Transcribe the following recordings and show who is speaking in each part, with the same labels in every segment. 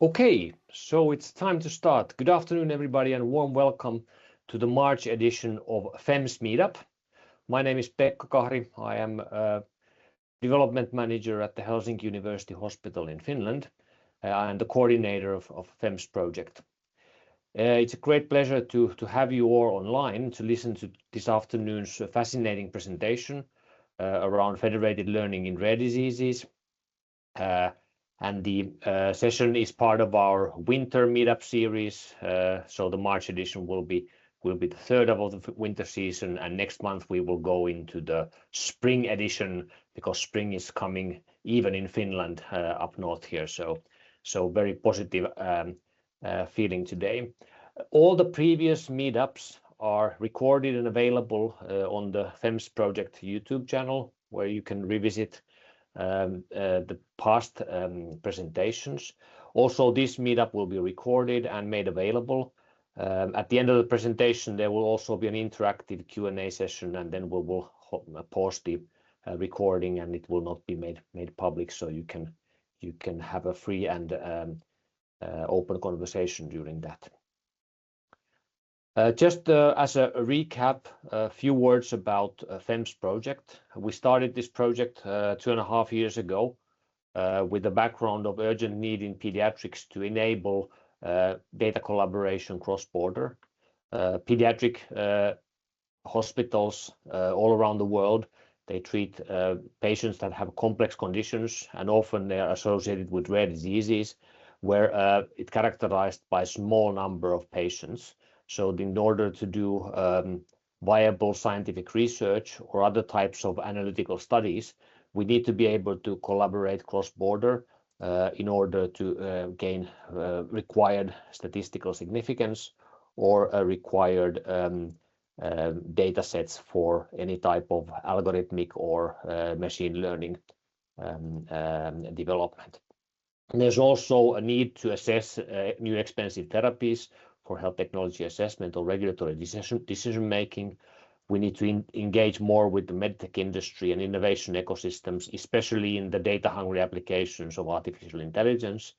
Speaker 1: Okay, so it's time to start. Good afternoon, everybody, and warm welcome to the March edition of PHEMS Meet-Up. My name is Pekka Kahri. I am a development manager at the Helsinki University Hospital in Finland and the coordinator of PHEMS project. It's a great pleasure to have you all online to listen to this afternoon's fascinating presentation around federated learning in rare diseases. And the session is part of our winter meetup series. So the March edition will be the third of the winter season, and next month we will go into the spring edition because spring is coming even in Finland up north here. So very positive feeling today. All the previous meetups are recorded and available on the PHEMS project YouTube channel, where you can revisit the past presentations. Also, this meetup will be recorded and made available. At the end of the presentation, there will also be an interactive Q&A session, and then we will pause the recording, and it will not be made public, so you can have a free and open conversation during that. Just as a recap, a few words about PHEMS project. We started this project 2.5 years ago with the background of urgent need in pediatrics to enable data collaboration cross-border. Pediatric hospitals all around the world, they treat patients that have complex conditions, and often they are associated with rare diseases where it's characterized by a small number of patients. So in order to do viable scientific research or other types of analytical studies, we need to be able to collaborate cross-border in order to gain required statistical significance or required data sets for any type of algorithmic or machine learning development. And there's also a need to assess new expensive therapies for health technology assessment or regulatory decision making. We need to engage more with the medtech industry and innovation ecosystems, especially in the data-hungry applications of artificial intelligence.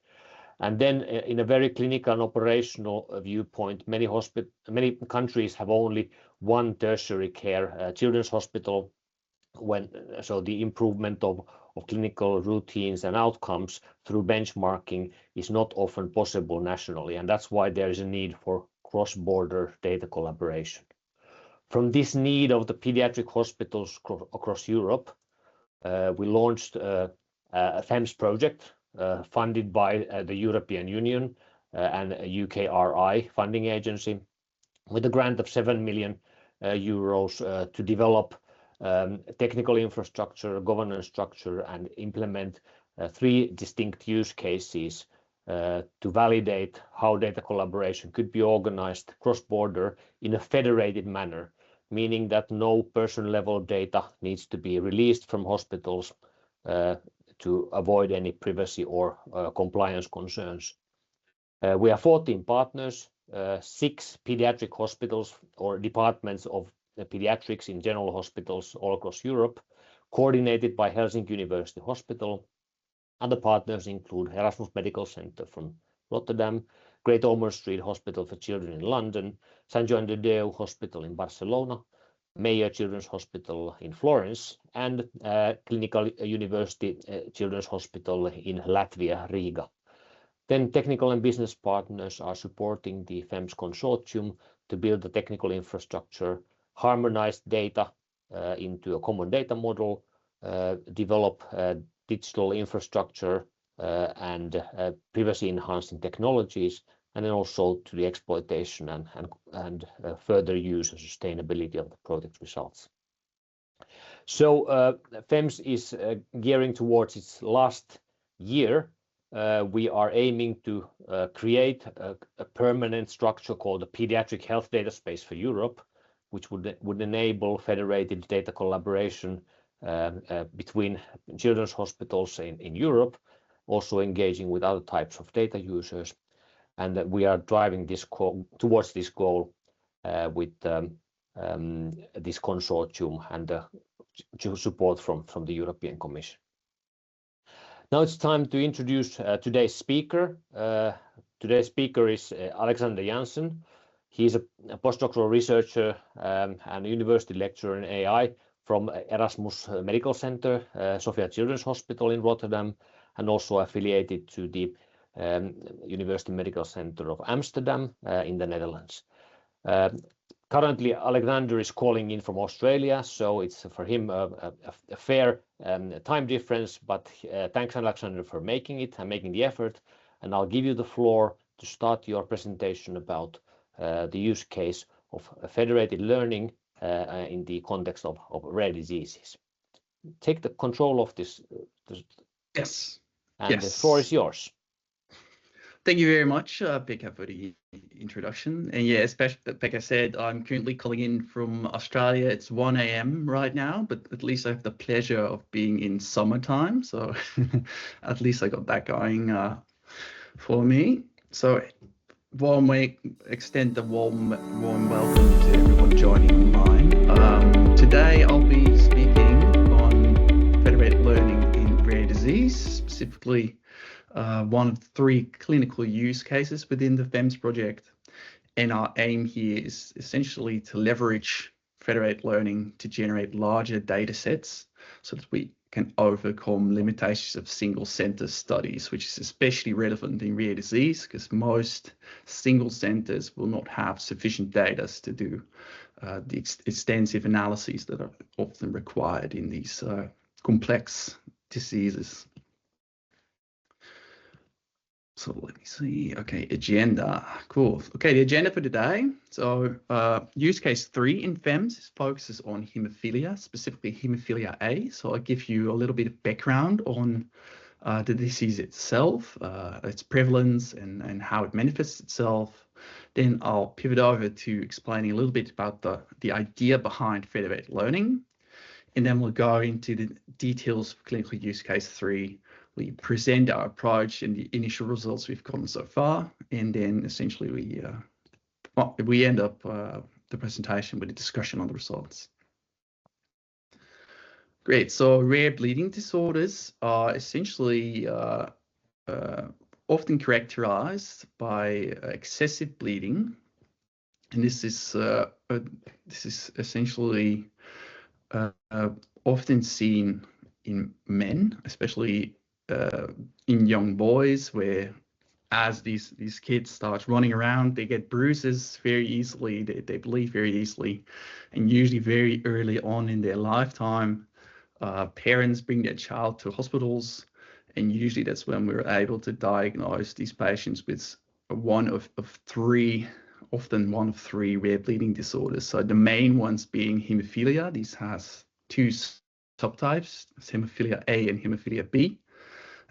Speaker 1: And then in a very clinical and operational viewpoint, many countries have only one tertiary care children's hospital. So the improvement of clinical routines and outcomes through benchmarking is not often possible nationally, and that's why there is a need for cross-border data collaboration. From this need of the pediatric hospitals across Europe, we launched a PHEMS project funded by the European Union and a UKRI funding agency with a grant of 7 million euros to develop technical infrastructure, governance structure, and implement 3 distinct use cases to validate how data collaboration could be organized cross-border in a federated manner, meaning that no person-level data needs to be released from hospitals to avoid any privacy or compliance concerns. We have 14 partners, 6 pediatric hospitals or departments of pediatrics in general hospitals all across Europe, coordinated by Helsinki University Hospital. Other partners include Erasmus Medical Center from Rotterdam, Great Ormond Street Hospital for Children in London, St. John de Deu Hospital in Barcelona, Mayo Children's Hospital in Florence, and Clinical University Children's Hospital in Latvia, Riga. Then technical and business partners are supporting the PHEMS consortium to build the technical infrastructure, harmonized data into a common data model, develop digital infrastructure and privacy-enhancing technologies, and then also to the exploitation and further use and sustainability of the project results. So PHEMS is gearing towards its last year. We are aiming to create a permanent structure called the Pediatric Health Data Space for Europe, which would enable federated data collaboration between children's hospitals in Europe, also engaging with other types of data users. And that we are driving this towards this goal with this consortium and support from the European Commission. Now it's time to introduce today's speaker. Today's speaker is Alexander Janssen. He's a postdoctoral researcher and university lecturer in AI from Erasmus Medical Center, Sophia Children's Hospital in Rotterdam, and also affiliated to the University Medical Center of Amsterdam in the Netherlands. Currently, Alexander is calling in from Australia, so it's for him a fair time difference, but thanks, Alexander, for making it and making the effort. And I'll give you the floor to start your presentation about the use case of federated learning in the context of rare diseases. Take the control of this.
Speaker 2: Yes.
Speaker 1: And the floor is yours.
Speaker 2: Thank you very much, Pekka, for the introduction. And yeah, especially Pekka said, I'm currently calling in from Australia. It's 1 a.m. right now, but at least I have the pleasure of being in summertime. So at least I got that going for me. So extend the warm welcome to everyone joining online. Today I'll be speaking on federated learning in rare disease, specifically one of 3 clinical use cases within the PHEMS project. And our aim here is essentially to leverage federated learning to generate larger data sets so that we can overcome limitations of single center studies, which is especially relevant in rare disease because most single centers will not have sufficient data to do the extensive analyses that are often required in these complex diseases. So let me see. Okay, agenda. Cool. Okay, the agenda for today. So use case 3 in PHEMS focuses on hemophilia, specifically hemophilia A. So I'll give you a little bit of background on the disease itself, its prevalence and how it manifests itself. Then I'll pivot over to explaining a little bit about the idea behind federated learning. And then we'll go into the details of clinical use case 3. We present our approach and the initial results we've gotten so far, and then essentially we end up the presentation with a discussion on the results. Great. So rare bleeding disorders are essentially often characterized by excessive bleeding, and this is essentially often seen in men, especially in young boys, where as these kids start running around, they get bruises very easily, they bleed very easily, and usually very early on in their lifetime, parents bring their child to hospitals, and usually that's when we're able to diagnose these patients with often one of three rare bleeding disorders. So the main ones being hemophilia. These has 2 subtypes, hemophilia A and hemophilia B.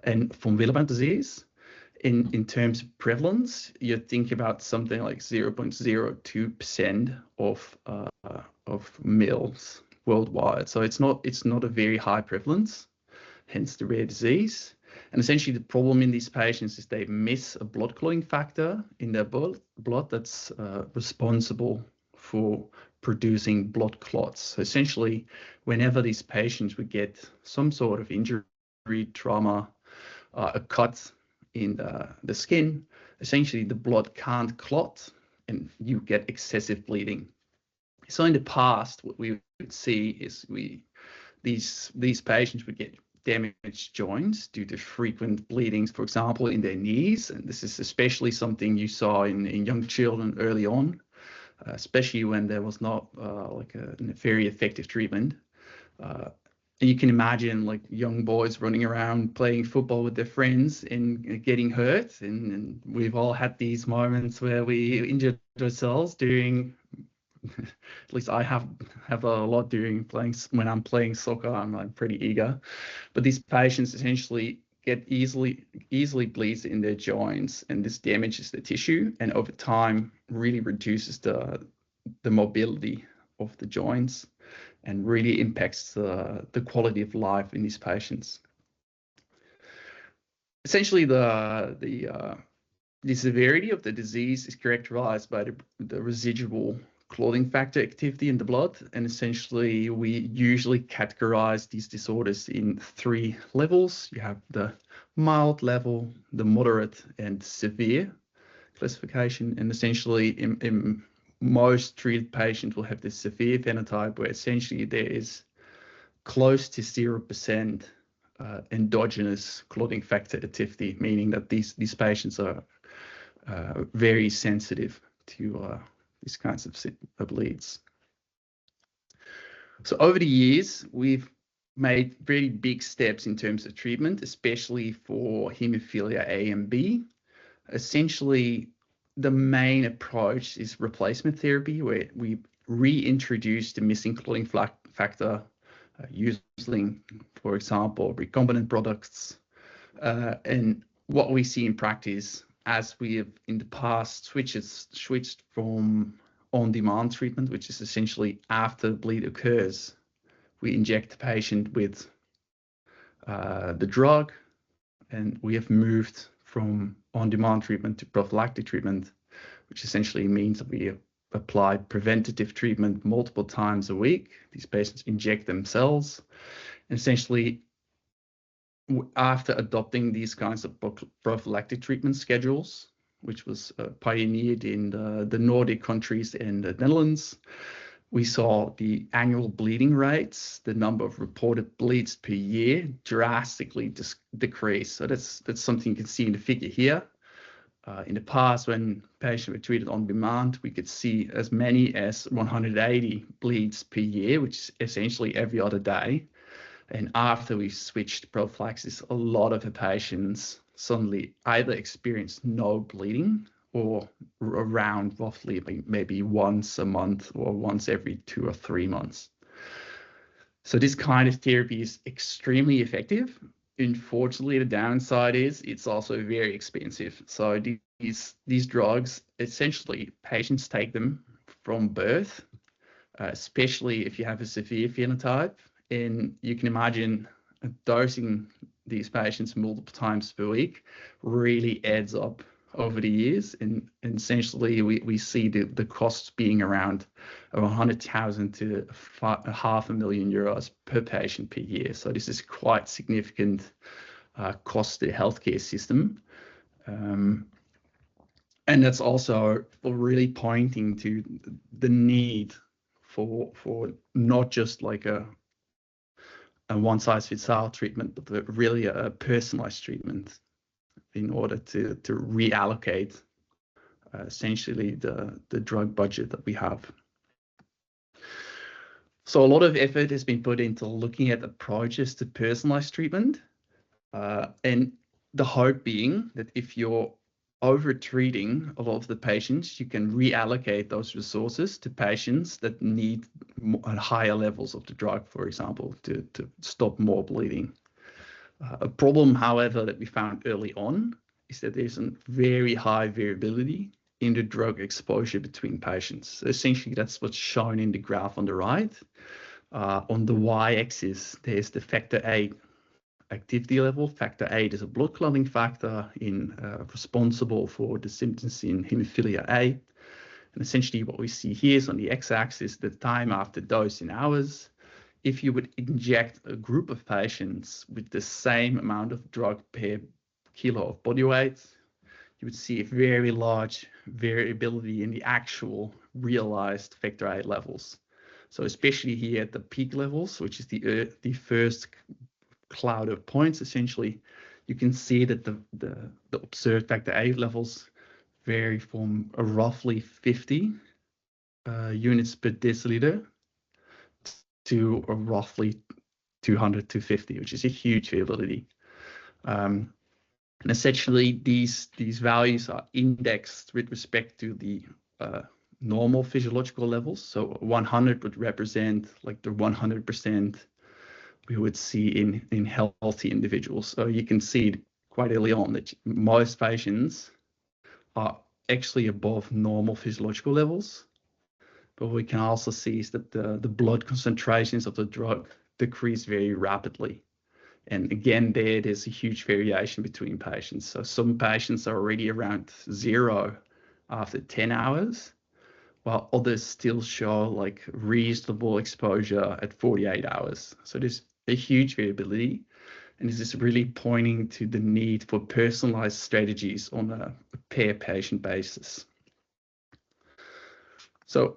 Speaker 2: And von Willebrand disease, in terms of prevalence, you think about something like 0.02% of males worldwide. So it's not a very high prevalence, hence the rare disease. And essentially the problem in these patients is they miss a blood clotting factor in their blood that's responsible for producing blood clots. So essentially, whenever these patients would get some sort of injury, trauma, a cut in the skin, essentially the blood can't clot and you get excessive bleeding. So in the past, what we would see is these patients would get damaged joints due to frequent bleedings, for example, in their knees. And this is especially something you saw in young children early on, especially when there was not a very effective treatment. And you can imagine like young boys running around playing football with their friends and getting hurt. And we've all had these moments where we injured ourselves during, at least I have a lot when I'm playing soccer. I'm pretty eager. But these patients essentially get easily bleeds in their joints, and this damages the tissue, and over time really reduces the mobility of the joints, and really impacts the quality of life in these patients. Essentially, the severity of the disease is characterized by the residual clotting factor activity in the blood. And essentially, we usually categorize these disorders in 3 levels. You have the mild level, the moderate, and severe classification. And essentially, in most treated patients will have this severe phenotype where essentially there is close to 0% endogenous clotting factor activity, meaning that these patients are very sensitive to these kinds of bleeds. So over the years, we've made very big steps in terms of treatment, especially for hemophilia A and B. Essentially, the main approach is replacement therapy, where we reintroduce the missing clotting factor using, for example, recombinant products. And what we see in practice, as we have in the past switched from on-demand treatment, which is essentially after the bleed occurs, we inject the patient with the drug, and we have moved from on-demand treatment to prophylactic treatment, which essentially means that we apply preventative treatment multiple times a week. These patients inject themselves. And essentially, after adopting these kinds of prophylactic treatment schedules, which was pioneered in the Nordic countries and the Netherlands, we saw the annual bleeding rates, the number of reported bleeds per year, drastically decrease. So that's something you can see in the figure here. In the past, when patients were treated on demand, we could see as many as 180 bleeds per year, which is essentially every other day. And after we switched prophylaxis, a lot of the patients suddenly either experienced no bleeding or around roughly maybe once a month or once every 2 or 3 months. So this kind of therapy is extremely effective. Unfortunately, the downside is it's also very expensive. So these drugs, essentially, patients take them from birth, especially if you have a severe phenotype. And you can imagine dosing these patients multiple times per week really adds up over the years. And essentially, we see the costs being around 100,000 to €500,000 per patient per year. So this is quite significant cost to the healthcare system. And that's also really pointing to the need for not just like a one-size-fits-all treatment, but really a personalized treatment in order to reallocate essentially the drug budget that we have. So a lot of effort has been put into looking at approaches to personalized treatment, and the hope being that if you're over-treating a lot of the patients, you can reallocate those resources to patients that need higher levels of the drug, for example, to stop more bleeding. A problem, however, that we found early on is that there's a very high variability in the drug exposure between patients. So essentially, that's what's shown in the graph on the right. On the y-axis, there's the factor VIII activity level. Factor VIII is a blood clotting factor responsible for the symptoms in hemophilia A. And essentially what we see here is on the x-axis, the time after dose in hours. If you would inject a group of patients with the same amount of drug per kilo of body weight, you would see a very large variability in the actual realized factor VIII levels. So especially here at the peak levels, which is the first cloud of points, essentially, you can see that the observed factor VIII levels vary from a roughly 50 units per deciliter to a roughly 200 to 50, which is a huge variability. And essentially, these values are indexed with respect to the normal physiological levels. So 100 would represent like the 100% we would see in healthy individuals. So you can see quite early on that most patients are actually above normal physiological levels. But what we can also see is that the blood concentrations of the drug decrease very rapidly. And again, there's a huge variation between patients. So some patients are already around 0 after 10 hours, while others still show like reasonable exposure at 48 hours. So there's a huge variability, and this is really pointing to the need for personalized strategies on a per patient basis. So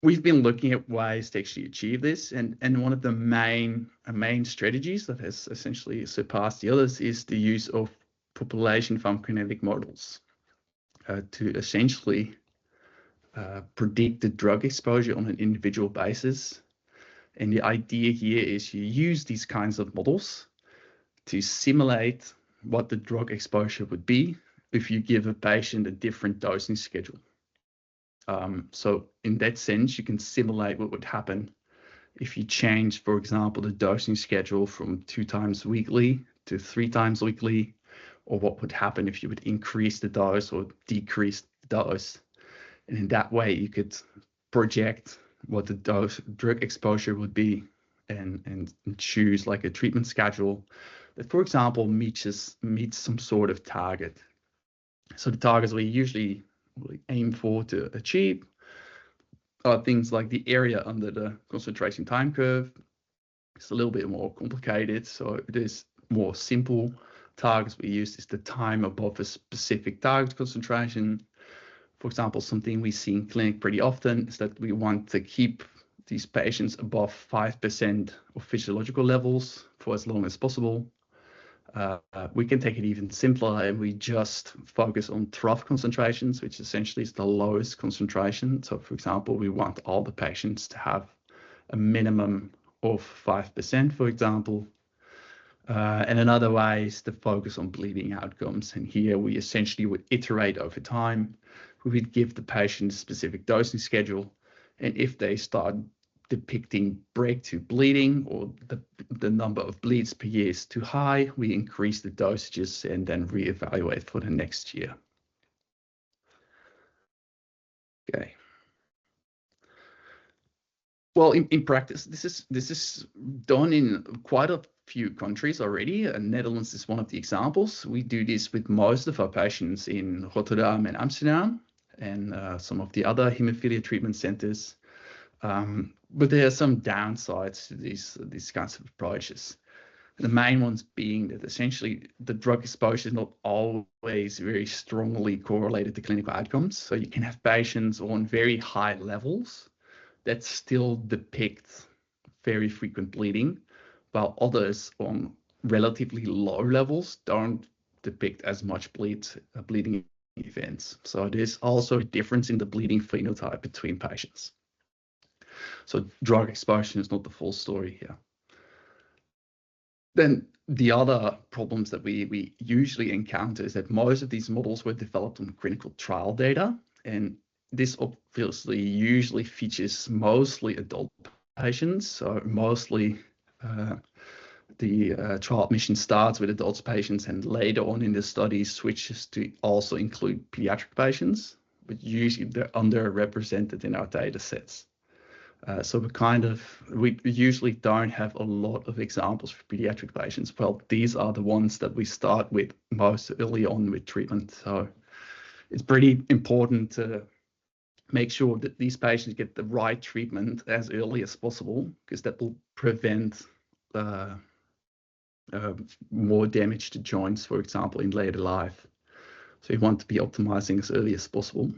Speaker 2: we've been looking at ways to actually achieve this, and one of the main strategies that has essentially surpassed the others is the use of population pharmacokinetic models to essentially predict the drug exposure on an individual basis. And the idea here is you use these kinds of models to simulate what the drug exposure would be if you give a patient a different dosing schedule. So in that sense, you can simulate what would happen if you change, for example, the dosing schedule from 2 times weekly to 3 times weekly, or what would happen if you would increase the dose or decrease the dose. And in that way, you could project what the drug exposure would be and choose like a treatment schedule that, for example, meets some sort of target. So the targets we usually aim for to achieve are things like the area under the concentration time curve. It's a little bit more complicated, so it is more simple. Targets we use is the time above a specific target concentration. For example, something we see in clinic pretty often is that we want to keep these patients above 5% of physiological levels for as long as possible. We can take it even simpler, and we just focus on trough concentrations, which essentially is the lowest concentration. So, for example, we want all the patients to have a minimum of 5%, for example. And another way is to focus on bleeding outcomes. And here we essentially would iterate over time. We would give the patient a specific dosing schedule. And if they start depicting breakthrough bleeding, or the number of bleeds per year is too high, we increase the dosages and then reevaluate for the next year. Okay. Well, in practice, this is done in quite a few countries already. Netherlands is one of the examples. We do this with most of our patients in Rotterdam and Amsterdam, and some of the other hemophilia treatment centers. But there are some downsides to these kinds of approaches. The main ones being that essentially the drug exposure is not always very strongly correlated to clinical outcomes. So you can have patients on very high levels that still depict very frequent bleeding, while others on relatively low levels don't depict as much bleeding events. So there's also a difference in the bleeding phenotype between patients. So drug exposure is not the full story here. Then the other problems that we usually encounter is that most of these models were developed on clinical trial data, and this obviously usually features mostly adult patients. So mostly the trial admission starts with adult patients, and later on in the study switches to also include pediatric patients, but usually they're underrepresented in our data sets. So we usually don't have a lot of examples for pediatric patients. Well, these are the ones that we start with most early on with treatment. So it's pretty important to make sure that these patients get the right treatment as early as possible, because that will prevent more damage to joints, for example, in later life. So you want to be optimizing as early as possible.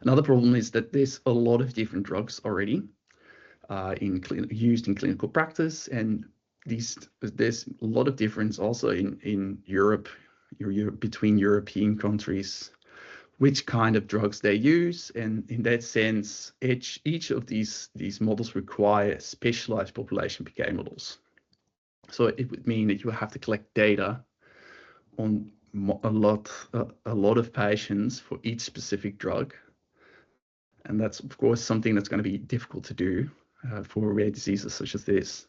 Speaker 2: Another problem is that there's a lot of different drugs already used in clinical practice, and there's a lot of difference also in Europe, between European countries, which kind of drugs they use. And in that sense, each of these models require specialized population PK models. So it would mean that you have to collect data on a lot of patients for each specific drug. And that's, of course, something that's going to be difficult to do for rare diseases such as this.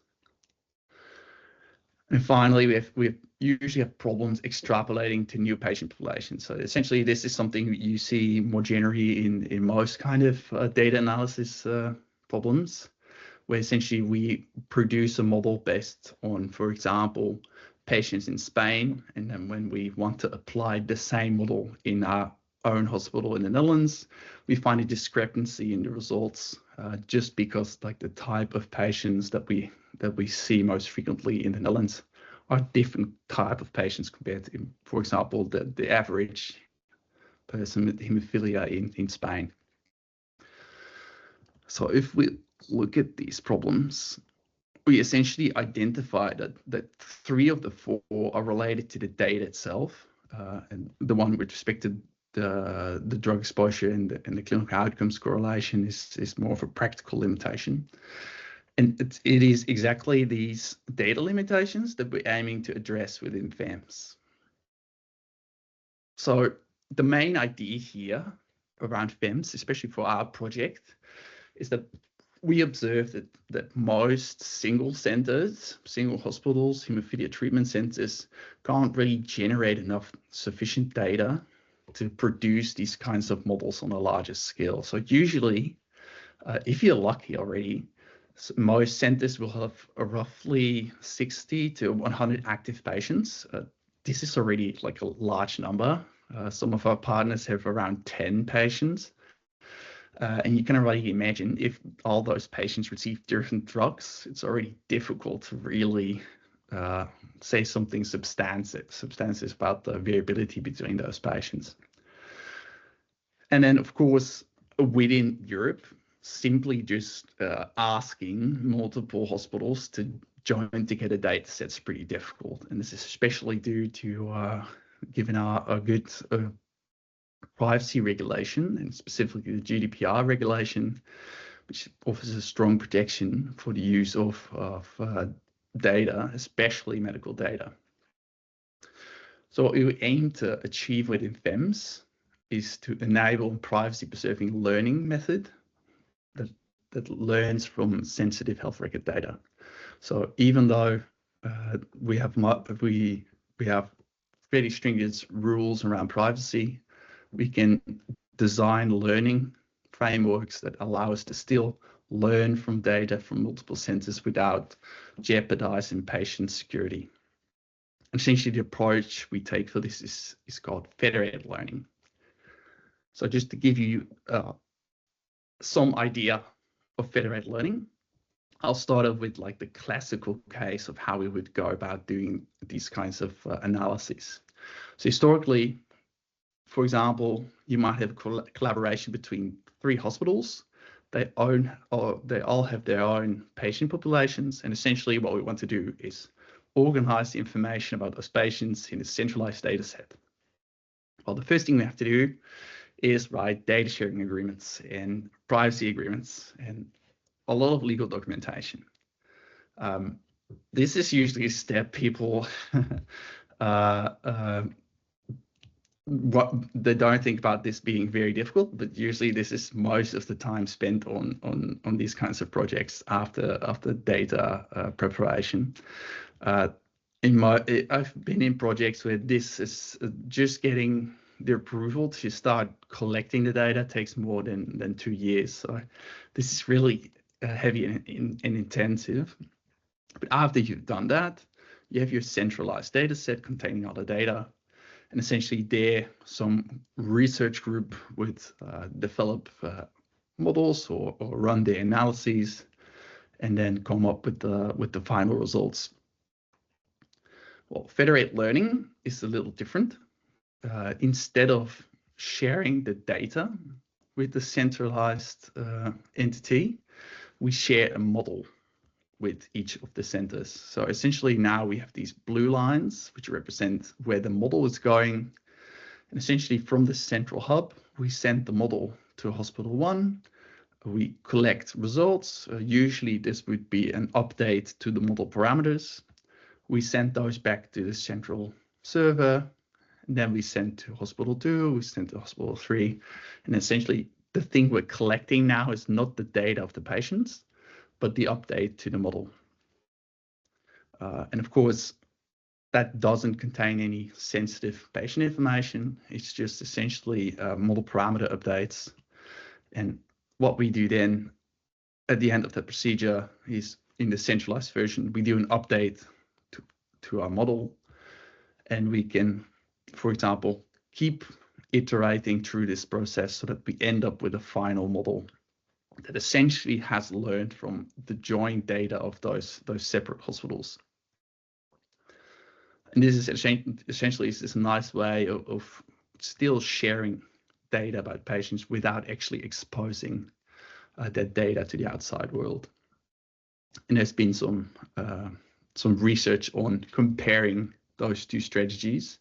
Speaker 2: And finally, we usually have problems extrapolating to new patient populations. So essentially, this is something you see more generally in most kind of data analysis problems, where essentially we produce a model based on, for example, patients in Spain. And then when we want to apply the same model in our own hospital in the Netherlands, we find a discrepancy in the results just because like the type of patients that we see most frequently in the Netherlands are different type of patients compared to, for example, the average person with hemophilia in Spain. So if we look at these problems, we essentially identify that 3 of the 4 are related to the data itself, and the one with respect to the drug exposure and the clinical outcomes correlation is more of a practical limitation. And it is exactly these data limitations that we're aiming to address within PHEMS. So the main idea here around PHEMS, especially for our project, is that we observe that most single centers, single hospitals, hemophilia treatment centers can't really generate enough sufficient data to produce these kinds of models on a larger scale. So usually, if you're lucky already, most centers will have roughly 60 to 100 active patients. This is already like a large number. Some of our partners have around 10 patients. And you can already imagine if all those patients receive different drugs, it's already difficult to really say something substantive about the variability between those patients. And then, of course, within Europe, simply just asking multiple hospitals to join together data sets is pretty difficult. And this is especially due to, given our good privacy regulation, and specifically the GDPR regulation, which offers a strong protection for the use of data, especially medical data. So what we aim to achieve within PHEMS is to enable a privacy-preserving learning method that learns from sensitive health record data. So even though we have very stringent rules around privacy, we can design learning frameworks that allow us to still learn from data from multiple centers without jeopardizing patient security. Essentially, the approach we take for this is called federated learning. So just to give you some idea of federated learning, I'll start off with like the classical case of how we would go about doing these kinds of analyses. So historically, for example, you might have collaboration between 3 hospitals. They all have their own patient populations, and essentially what we want to do is organize the information about those patients in a centralized data set. Well, the first thing we have to do is write data sharing agreements and privacy agreements and a lot of legal documentation. This is usually a step people they don't think about this being very difficult, but usually this is most of the time spent on these kinds of projects after data preparation. I've been in projects where this is just getting the approval to start collecting the data takes more than 2 years. So this is really heavy and intensive. But after you've done that, you have your centralized data set containing all the data. And essentially there, some research group would develop models or run their analyses and then come up with the final results. Well, federated learning is a little different. Instead of sharing the data with the centralized entity, we share a model with each of the centers. So essentially now we have these blue lines, which represent where the model is going. And essentially from the central hub, we send the model to hospital 1. We collect results. Usually this would be an update to the model parameters. We send those back to the central server. And then we send to hospital 2, we send to hospital 3. And essentially the thing we're collecting now is not the data of the patients, but the update to the model. And of course, that doesn't contain any sensitive patient information. It's just essentially model parameter updates. And what we do then at the end of the procedure is in the centralized version, we do an update to our model. And we can, for example, keep iterating through this process so that we end up with a final model that essentially has learned from the joint data of those separate hospitals. And this is essentially this nice way of still sharing data about patients without actually exposing that data to the outside world. And there's been some research on comparing those two strategies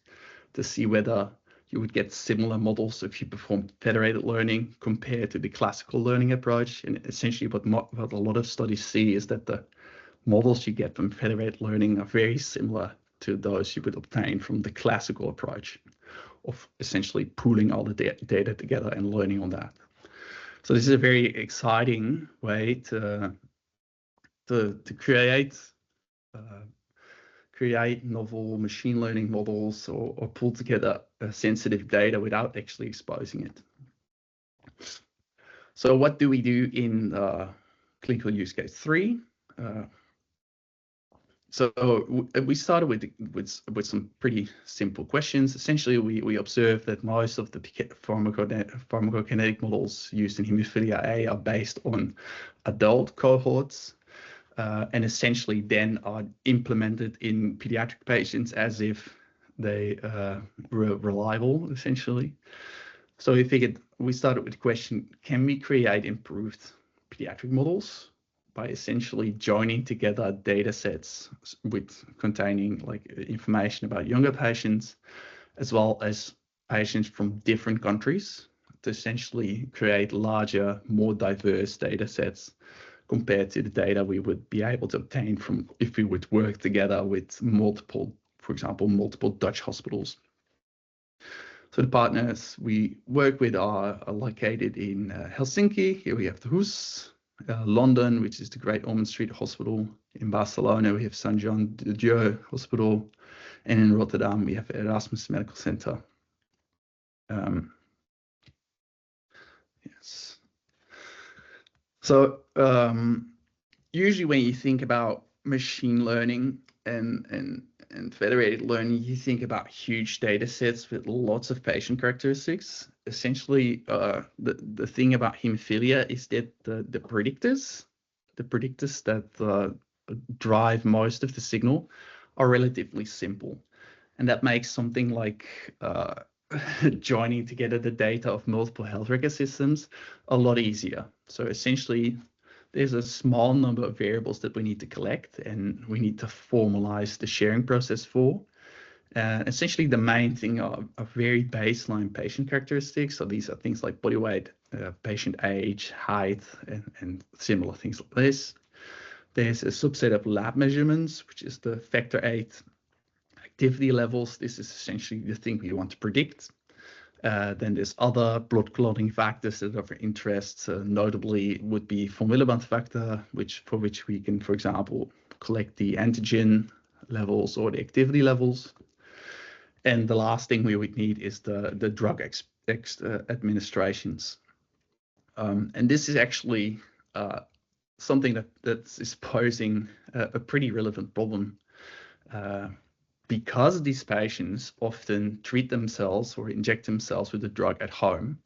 Speaker 2: to see whether you would get similar models if you perform federated learning compared to the classical learning approach. And essentially what a lot of studies see is that the models you get from federated learning are very similar to those you would obtain from the classical approach of essentially pooling all the data together and learning on that. So this is a very exciting way to create novel machine learning models or pull together sensitive data without actually exposing it. So what do we do in clinical use case 3? So we started with some pretty simple questions. Essentially, we observed that most of the pharmacokinetic models used in hemophilia A are based on adult cohorts, and essentially then are implemented in pediatric patients as if they were reliable, essentially. So we started with the question, can we create improved pediatric models by essentially joining together data sets containing like information about younger patients, as well as patients from different countries, to essentially create larger, more diverse data sets compared to the data we would be able to obtain from if we would work together with multiple, for example, multiple Dutch hospitals. So the partners we work with are located in Helsinki. Here we have the HUS, London, which is the Great Ormond Street Hospital. In Barcelona, we have St. John de Dieu Hospital. And in Rotterdam, we have Erasmus Medical Center. Yes. So usually when you think about machine learning and federated learning, you think about huge data sets with lots of patient characteristics. Essentially, the thing about hemophilia is that the predictors that drive most of the signal are relatively simple. And that makes something like joining together the data of multiple health record systems a lot easier. So essentially, there's a small number of variables that we need to collect and we need to formalize the sharing process for. Essentially, the main thing are very baseline patient characteristics. So these are things like body weight, patient age, height, and similar things like this. There's a subset of lab measurements, which is the factor VIII activity levels. This is essentially the thing we want to predict. Then there's other blood clotting factors that are of interest. Notably would be von Willebrand factor, for which we can, for example, collect the antigen levels or the activity levels. And the last thing we would need is the drug administrations. And this is actually something that is posing a pretty relevant problem. Because these patients often treat themselves or inject themselves with the drug at home,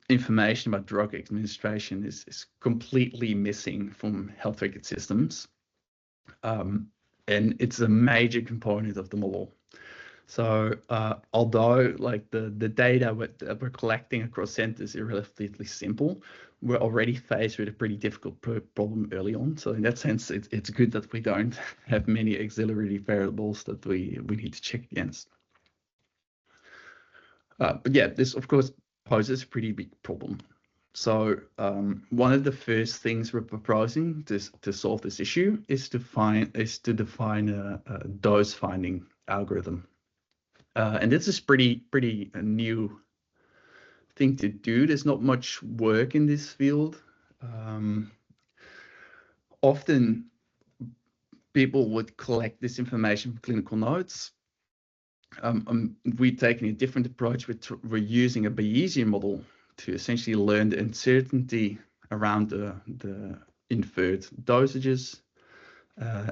Speaker 2: information about drug administration is completely missing from health record systems. And it's a major component of the model. So although like the data that we're collecting across centers is relatively simple, we're already faced with a pretty difficult problem early on. So in that sense, it's good that we don't have many auxiliary variables that we need to check against. But yeah, this of course poses a pretty big problem. So one of the first things we're proposing to solve this issue is to define a dose finding algorithm. And this is pretty new thing to do. There's not much work in this field. Often people would collect this information from clinical notes. We've taken a different approach. We're using a Bayesian model to essentially learn the uncertainty around the inferred dosages.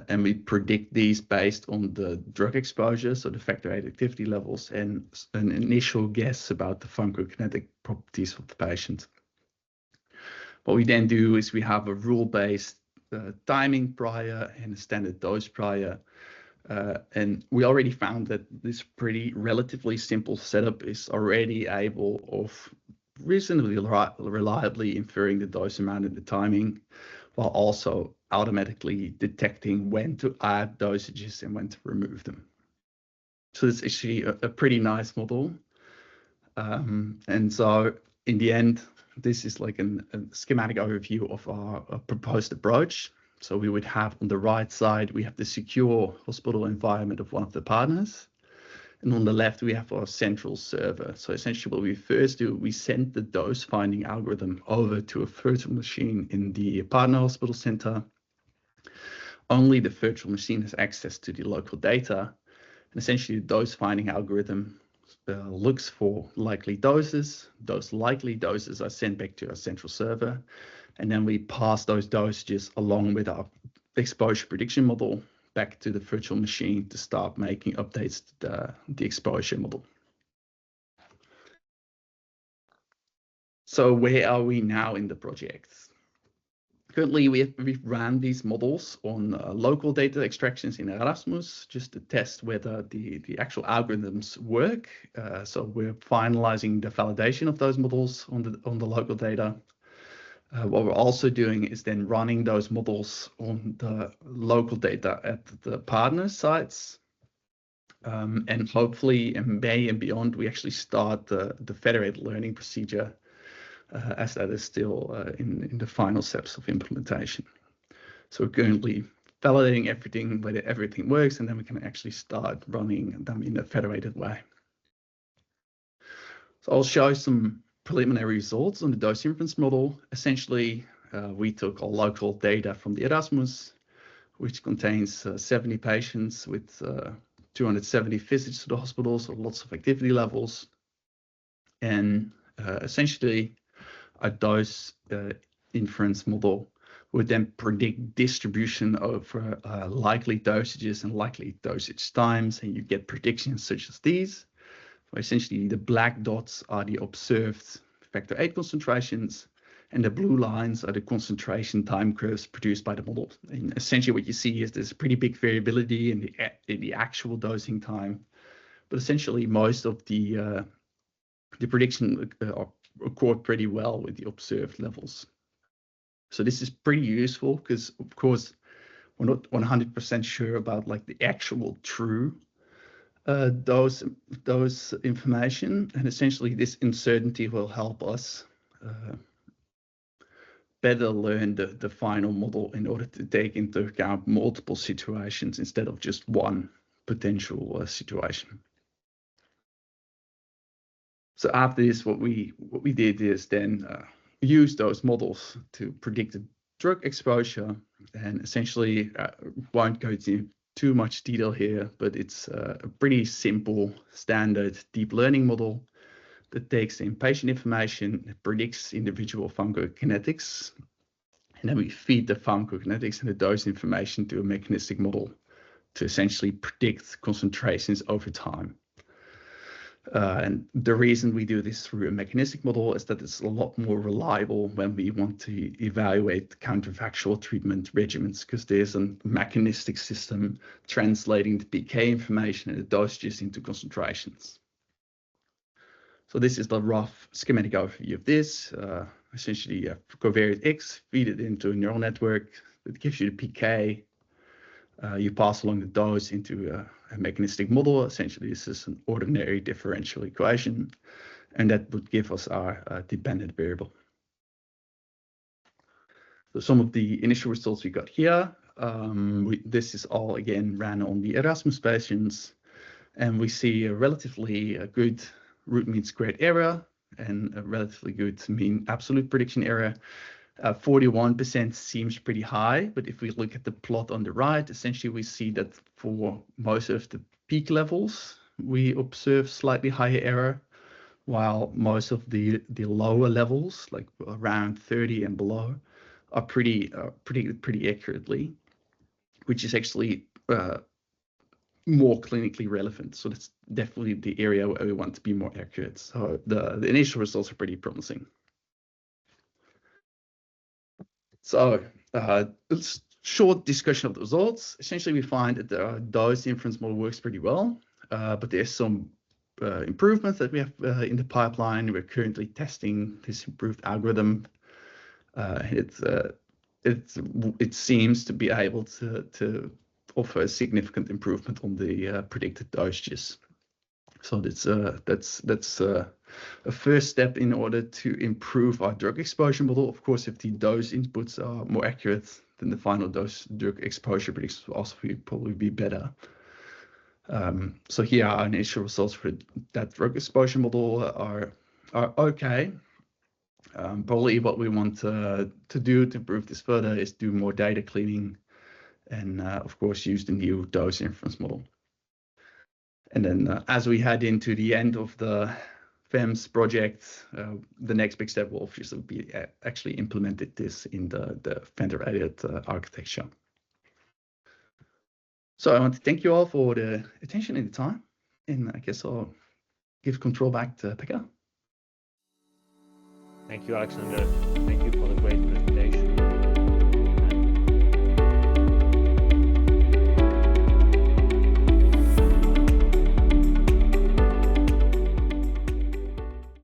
Speaker 2: And we predict these based on the drug exposure, so the factor VIII activity levels, and an initial guess about the pharmacokinetic properties of the patient. What we then do is we have a rule-based timing prior and a standard dose prior. And we already found that this pretty relatively simple setup is already able of reasonably reliably inferring the dose amount and the timing, while also automatically detecting when to add dosages and when to remove them. So it's actually a pretty nice model. And so in the end, this is like a schematic overview of our proposed approach. So we would have on the right side, we have the secure hospital environment of one of the partners. And on the left, we have our central server. So essentially what we first do, we send the dose finding algorithm over to a virtual machine in the partner hospital center. Only the virtual machine has access to the local data. And essentially the dose finding algorithm looks for likely doses. Those likely doses are sent back to our central server. And then we pass those dosages along with our exposure prediction model back to the virtual machine to start making updates to the exposure model. So where are we now in the project? Currently, we've ran these models on local data extractions in Erasmus just to test whether the actual algorithms work. So we're finalizing the validation of those models on the local data. What we're also doing is then running those models on the local data at the partner sites. And hopefully in May and beyond, we actually start the federated learning procedure as that is still in the final steps of implementation. So we're currently validating everything, whether everything works, and then we can actually start running them in a federated way. So I'll show some preliminary results on the dose inference model. Essentially, we took all local data from the Erasmus, which contains 70 patients with 270 visits to the hospital, so lots of activity levels. And essentially, a dose inference model would then predict distribution over likely dosages and likely dosage times, and you get predictions such as these. Essentially, the black dots are the observed factor VIII concentrations, and the blue lines are the concentration time curves produced by the model. And essentially, what you see is there's pretty big variability in the actual dosing time, but essentially most of the prediction accord pretty well with the observed levels. So this is pretty useful because, of course, we're not 100% sure about like the actual true dose information, and essentially this uncertainty will help us better learn the final model in order to take into account multiple situations instead of just one potential situation. So after this, what we did is then use those models to predict the drug exposure, and essentially won't go into too much detail here, but it's a pretty simple standard deep learning model that takes in patient information, it predicts individual pharmacokinetics, and then we feed the pharmacokinetics and the dose information to a mechanistic model to essentially predict concentrations over time. And the reason we do this through a mechanistic model is that it's a lot more reliable when we want to evaluate counterfactual treatment regimens, because there's a mechanistic system translating the PK information and the dosages into concentrations. So this is the rough schematic overview of this. Essentially, you have covariate X, feed it into a neural network. It gives you the PK. You pass along the dose into a mechanistic model. Essentially, this is an ordinary differential equation, and that would give us our dependent variable. So some of the initial results we got here. This is all, again, ran on the Erasmus patients, and we see a relatively good root mean squared error and a relatively good mean absolute prediction error. 41% seems pretty high, but if we look at the plot on the right, essentially we see that for most of the peak levels, we observe slightly higher error, while most of the lower levels, like around 30 and below, are pretty accurately. which is actually more clinically relevant. So that's definitely the area where we want to be more accurate. So the initial results are pretty promising. So short discussion of the results. Essentially, we find that the dose inference model works pretty well, but there's some improvements that we have in the pipeline. We're currently testing this improved algorithm. It seems to be able to offer a significant improvement on the predicted dosages. So that's a first step in order to improve our drug exposure model. Of course, if the dose inputs are more accurate, then the final dose drug exposure predictions will also probably be better. So here our initial results for that drug exposure model are okay. Probably what we want to do to improve this further is do more data cleaning and of course use the new dose inference model. And then as we head into the end of the PHEMS project, the next big step will obviously be actually implemented this in the Federated architecture. So I want to thank you all for the attention and the time, and I guess I'll give control back to Pekka.
Speaker 1: Thank you, Alexander. Thank you for